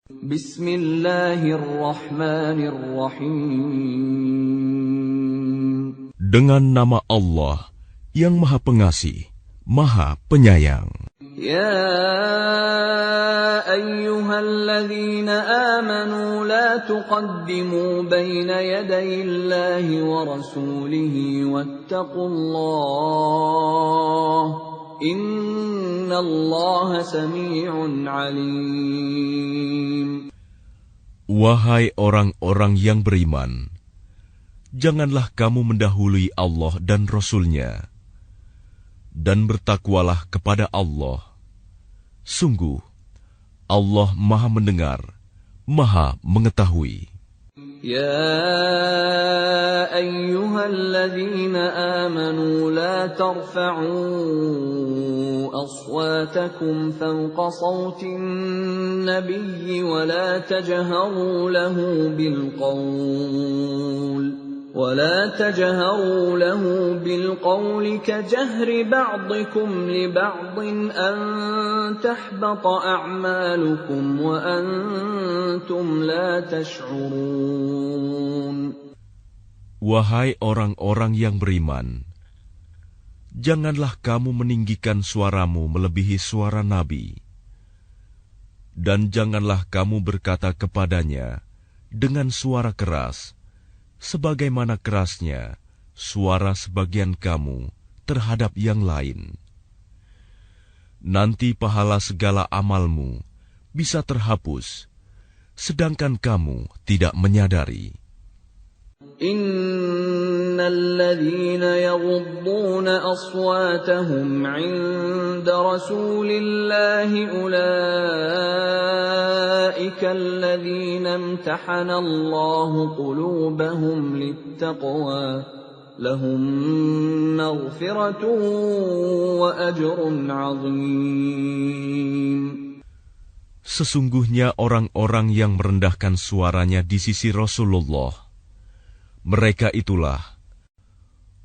Bismillahirrahmanirrahim. Dengan nama Allah yang Maha Pengasih, Maha Penyayang. Ya ayyuhalladzina amanu la tuqaddimu baina yadayillahi wa rasulihi wattaqullah. Innallaha sami'un alim. Wahai orang-orang yang beriman, janganlah kamu mendahului Allah dan Rasul-Nya, dan bertakwalah kepada Allah. Sungguh, Allah Maha Mendengar, Maha Mengetahui. Ya ayyuhalladzina amanu la tarfa'u aswatakum fawqa sawtin nabiyyi wa la tajharu lahu بالقول كجهر بعضكم لبعض أن تحبط أعمالكم وأنتم لا تشعرون. Wahai orang-orang yang beriman, janganlah kamu meninggikan suaramu melebihi suara Nabi, dan janganlah kamu berkata kepadanya dengan suara keras, sebagaimana kerasnya suara sebagian kamu terhadap yang lain. Nanti pahala segala amalmu bisa terhapus, sedangkan kamu tidak menyadari. Innalladzina yaghudduna aswatahum 'inda rasulillahi ulaika alladzina imtahana Allahu qulubahum littaqwa lahum maghfiratun wa ajrun 'azim. Sesungguhnya orang-orang yang merendahkan suaranya di sisi Rasulullah, mereka itulah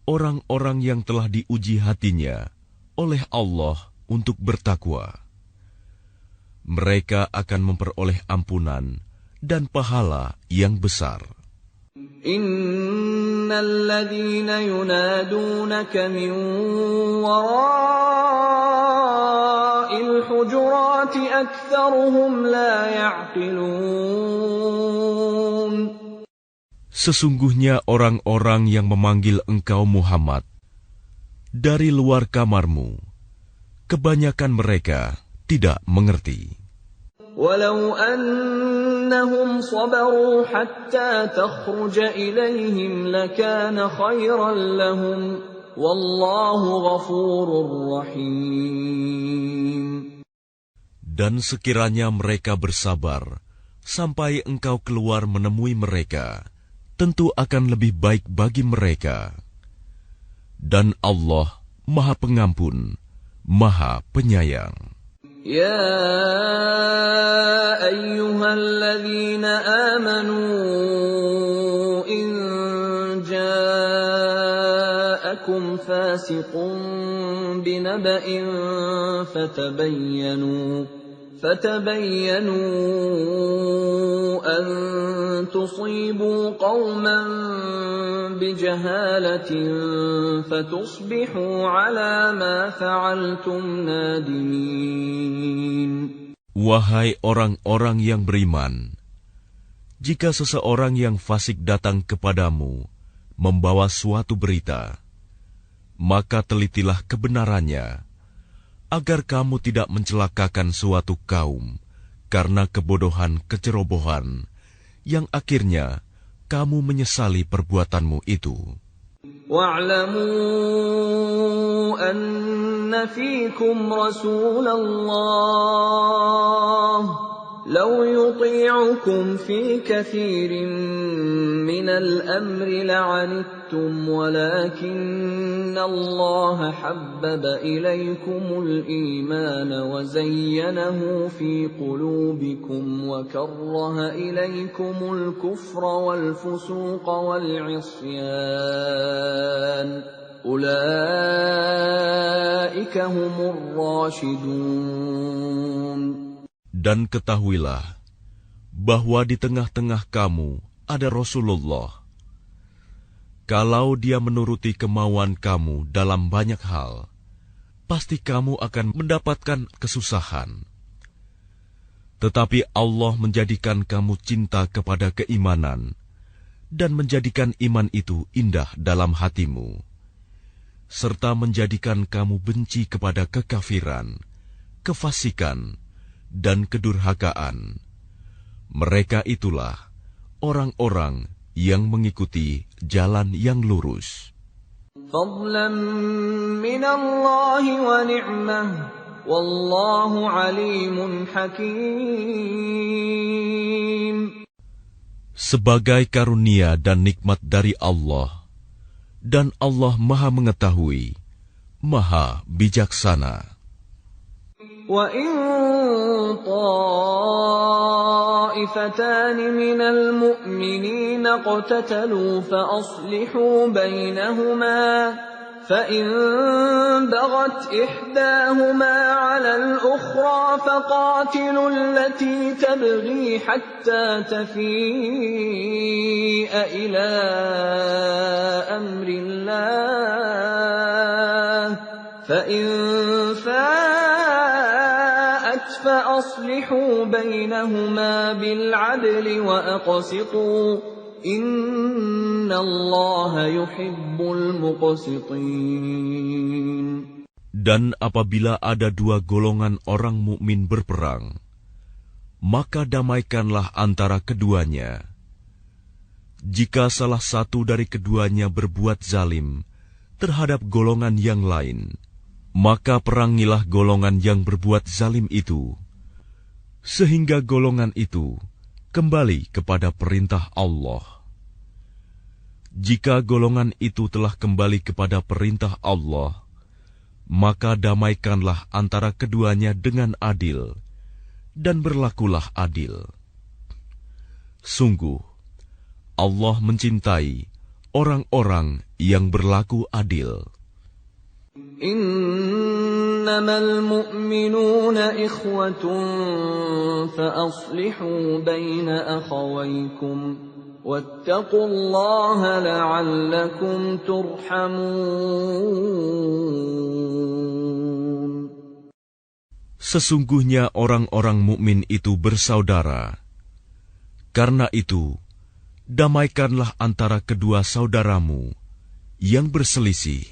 orang-orang yang telah diuji hatinya oleh Allah untuk bertakwa. Mereka akan memperoleh ampunan dan pahala yang besar. Innal ladzina yunadunaka min wara'il hujurati aktsaruhum la ya'qilun. Sesungguhnya orang-orang yang memanggil engkau Muhammad dari luar kamarmu, kebanyakan mereka tidak mengerti. Walau annahum sabaru hatta takhruja ilaihim lakana khairan lahum wallahu ghafurur rahim. Dan sekiranya mereka bersabar sampai engkau keluar menemui mereka, tentu akan lebih baik bagi mereka. Dan Allah Maha Pengampun, Maha Penyayang. Ya ayyuhalladzina amanu in ja'akum fasiqun binaba'in فتبينوا أن تصيبوا قوما بجهالة فتصبحوا على ما فعلتم نادمين. Wahai orang-orang yang beriman, jika seseorang yang fasik datang kepadamu membawa suatu berita, maka telitilah kebenarannya, agar kamu tidak mencelakakan suatu kaum karena kebodohan kecerobohan, yang akhirnya kamu menyesali perbuatanmu itu. Wa'lamu anna fiikum Rasulullah لو يطيعكم في كثير من الأمر لعنتم ولكن الله حبب إليكم الإيمان وزينه في قلوبكم وكره إليكم الكفر والفسوق والعصيان أولئك هم الراشدون. Dan ketahuilah bahwa di tengah-tengah kamu ada Rasulullah. Kalau dia menuruti kemauan kamu dalam banyak hal, pasti kamu akan mendapatkan kesusahan. Tetapi Allah menjadikan kamu cinta kepada keimanan dan menjadikan iman itu indah dalam hatimu, serta menjadikan kamu benci kepada kekafiran, kefasikan, dan kedurhakaan. Mereka itulah orang-orang yang mengikuti jalan yang lurus. Fadlan minallahi wa ni'mah, wallahu alimun hakim. Sebagai karunia dan nikmat dari Allah, dan Allah Maha Mengetahui, Maha Bijaksana. Wa in ta'ifatan minal mu'minina qatatalu fa aslihu bainahuma فَإِنْ بَغَتْ إِحْدَاهُمَا عَلَى الْأُخْرَى فَقَاتِلُوا الَّتِي تَبْغِي حَتَّى تَفِيءَ إِلَى أَمْرِ اللَّهِ فَإِنْ فَاءَتْ فَأَصْلِحُوا بَيْنَهُمَا بِالْعَدْلِ وَأَقْسِطُوا Inna Allah yuhibbul muqsitin. Dan apabila ada dua golongan orang mukmin berperang, maka damaikanlah antara keduanya. Jika salah satu dari keduanya berbuat zalim terhadap golongan yang lain, maka perangilah golongan yang berbuat zalim itu, sehingga golongan itu kembali kepada perintah Allah. Jika golongan itu telah kembali kepada perintah Allah, maka damaikanlah antara keduanya dengan adil, dan berlakulah adil. Sungguh, Allah mencintai orang-orang yang berlaku adil. Innamal mu'minuna ikhwatun fa aslihu baina akhawaykum wattaqullaha la'allakum turhamun. Sesungguhnya orang-orang mukmin itu bersaudara. Karena itu, damaikanlah antara kedua saudaramu yang berselisih,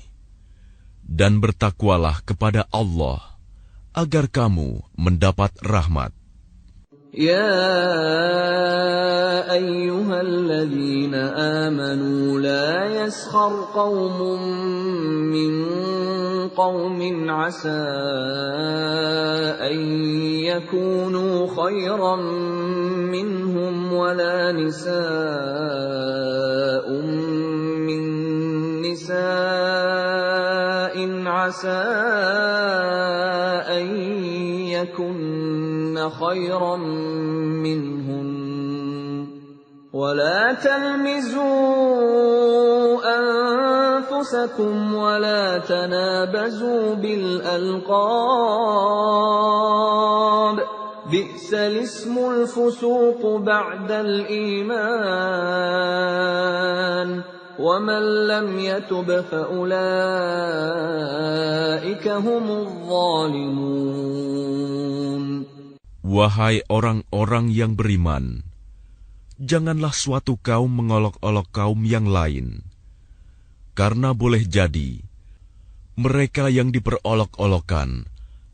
dan bertakwalah kepada Allah agar kamu mendapat rahmat. Ya ayyuhalladzina amanu la yaskhar qaumun min qaumin asa an yakunu khayran minhum wala nisaa'un min nisa'in asa an yakunna khayran minhum ولا تلمزوا أنفسكم ولا تنابزوا بالألقاب بئس الاسم الفسوق بعد الإيمان ومن لم يتب فأولئك هم الظالمون. Wahai orang-orang yang beriman, janganlah suatu kaum mengolok-olok kaum yang lain, karena boleh jadi mereka yang diperolok-olokkan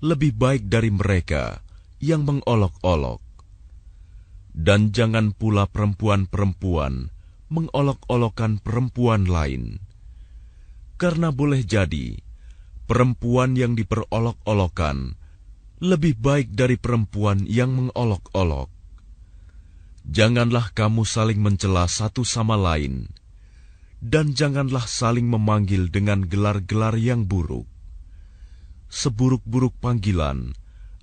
lebih baik dari mereka yang mengolok-olok. Dan jangan pula perempuan-perempuan mengolok-olokkan perempuan lain, karena boleh jadi perempuan yang diperolok-olokkan lebih baik dari perempuan yang mengolok-olok. Janganlah kamu saling mencela satu sama lain, dan janganlah saling memanggil dengan gelar-gelar yang buruk. Seburuk-buruk panggilan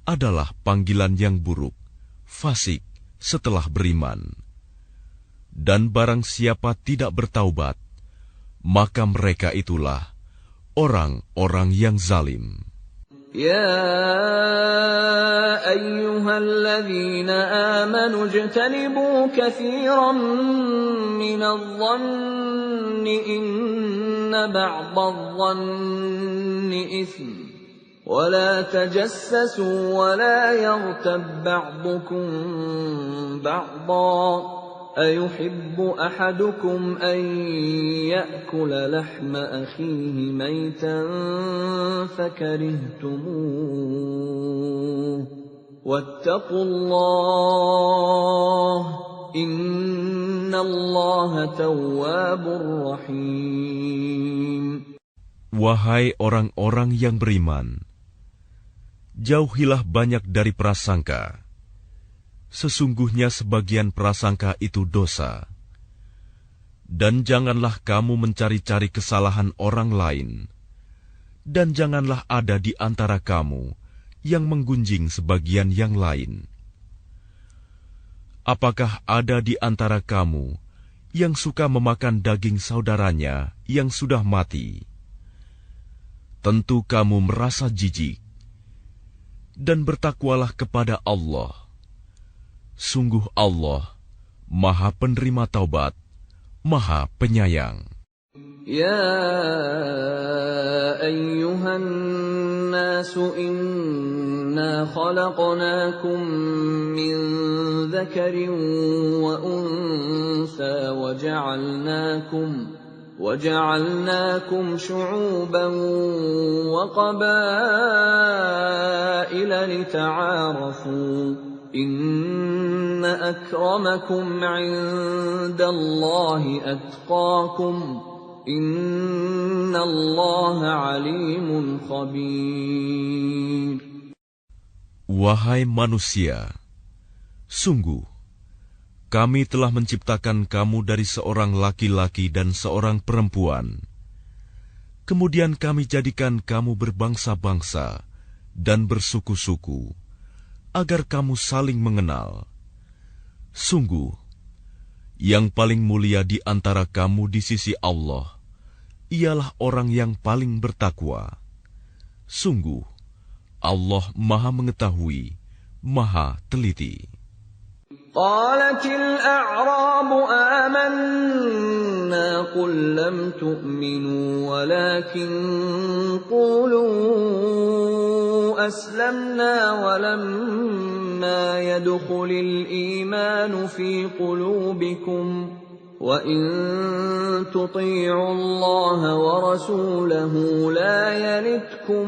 adalah panggilan yang buruk, fasik setelah beriman. Dan barang siapa tidak bertaubat, maka mereka itulah orang-orang yang zalim. يا أيها الذين آمنوا اجتنبوا كثيرا من الظن إن بعض الظن إثم ولا تجسسوا ولا يغتب بعضكم بعضا أيحب أحدكم أن يأكل لحم أخيه ميتا فكرهتموه واتقوا الله إن الله تواب رحيم. Wahai orang-orang yang beriman, jauhilah banyak dari prasangka. Sesungguhnya sebagian prasangka itu dosa. Dan janganlah kamu mencari-cari kesalahan orang lain. Dan janganlah ada di antara kamu yang menggunjing sebagian yang lain. Apakah ada di antara kamu yang suka memakan daging saudaranya yang sudah mati? Tentu kamu merasa jijik. Dan bertakwalah kepada Allah. Sungguh Allah, Maha Penerima Taubat, Maha Penyayang. يا أيها الناس إنا خلقناكم من ذكر وأنثى وجعلناكم شعوبا وقبائل لتعارفوا إن أكرمكم عند الله أتقاكم إن الله عليم خبير. Wahai manusia, sungguh kami telah menciptakan kamu dari seorang laki-laki dan seorang perempuan. Kemudian kami jadikan kamu berbangsa-bangsa dan bersuku-suku, agar kamu saling mengenal. Sungguh, yang paling mulia di antara kamu di sisi Allah, ialah orang yang paling bertakwa. Sungguh, Allah Maha Mengetahui, Maha Teliti. قالت الأعراب آمنا قل لم تؤمنوا ولكن قولوا أسلمنا ولما يدخل الإيمان في قلوبكم وإن تطيعوا الله ورسوله لا يلتكم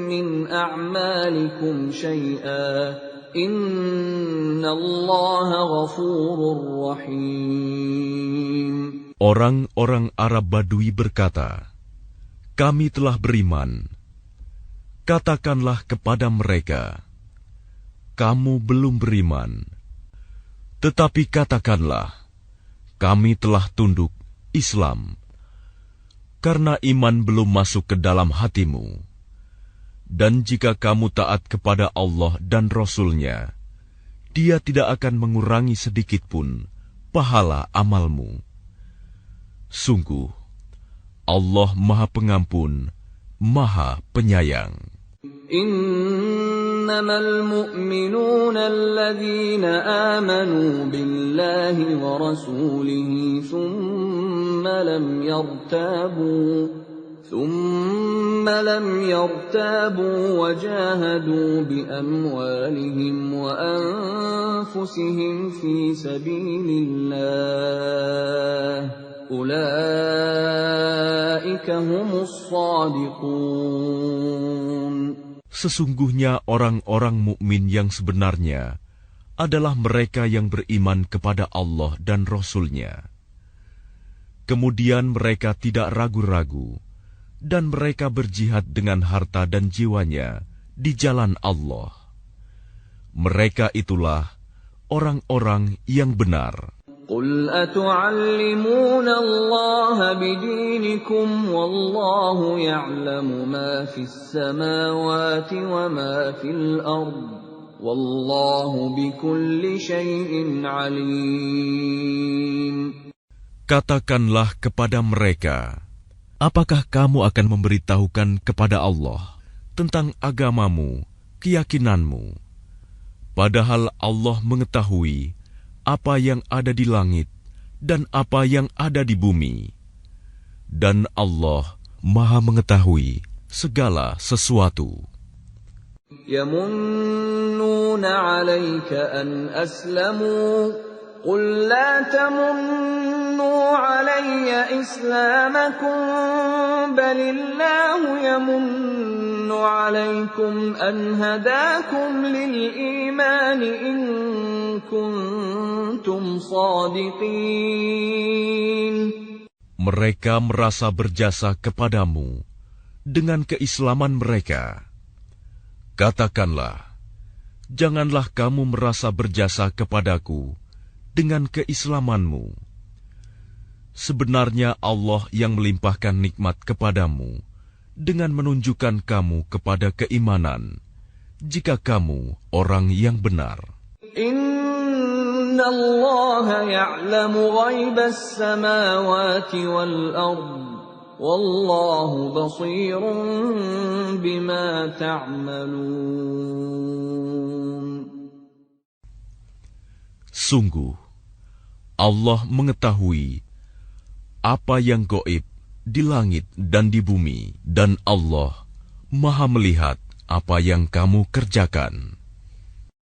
من أعمالكم شيئا Innallaha ghafurur rahim. Orang-orang Arab Badui berkata, kami telah beriman. Katakanlah kepada mereka, kamu belum beriman. Tetapi katakanlah, kami telah tunduk Islam. Karena iman belum masuk ke dalam hatimu. Dan jika kamu taat kepada Allah dan Rasul-Nya, Dia tidak akan mengurangi sedikitpun pahala amalmu. Sungguh, Allah Maha Pengampun, Maha Penyayang. Innamal mu'minuna alladhina amanu billahi wa rasulihi thumma lam yartabu wa jahadu bi amwalihim wa anfusihim fi sabilillah ulaika humus shadiqun. Sesungguhnya orang-orang mukmin yang sebenarnya adalah mereka yang beriman kepada Allah dan Rasul-Nya. Kemudian mereka tidak ragu-ragu dan mereka berjihad dengan harta dan jiwanya di jalan Allah. Mereka itulah orang-orang yang benar. Qul atu'allimuna Allah bidinikum wallahu ya'lamu ma fis samawati wa ma fil ard wallahu bikulli syai'in alim. Katakanlah kepada mereka, apakah kamu akan memberitahukan kepada Allah tentang agamamu, keyakinanmu. Padahal Allah mengetahui apa yang ada di langit dan apa yang ada di bumi. Dan Allah Maha mengetahui segala sesuatu. يَمُنُّونَ عَلَيْكَ أَنْ أَسْلَمُوا قُل لَّا تَمُنُّوا عَلَيَّ إِسْلَامَكُم بَلِ اللَّهُ يَمُنُّ عَلَيْكُمْ أَنْ هَدَاكُمْ لِلْإِيمَانِ إِن كُنتُمْ صَادِقِينَ. Mereka merasa berjasa kepadamu dengan keislaman mereka. Katakanlah, janganlah kamu merasa berjasa kepadaku dengan keislamanmu. Sebenarnya Allah yang melimpahkan nikmat kepadamu dengan menunjukkan kamu kepada keimanan, jika kamu orang yang benar. Inna Allah ya'lamu ghaibas samawati wal ard. Wallahu basirun bima ta'malun. Sungguh, Allah mengetahui apa yang gaib di langit dan di bumi, dan Allah Maha melihat apa yang kamu kerjakan.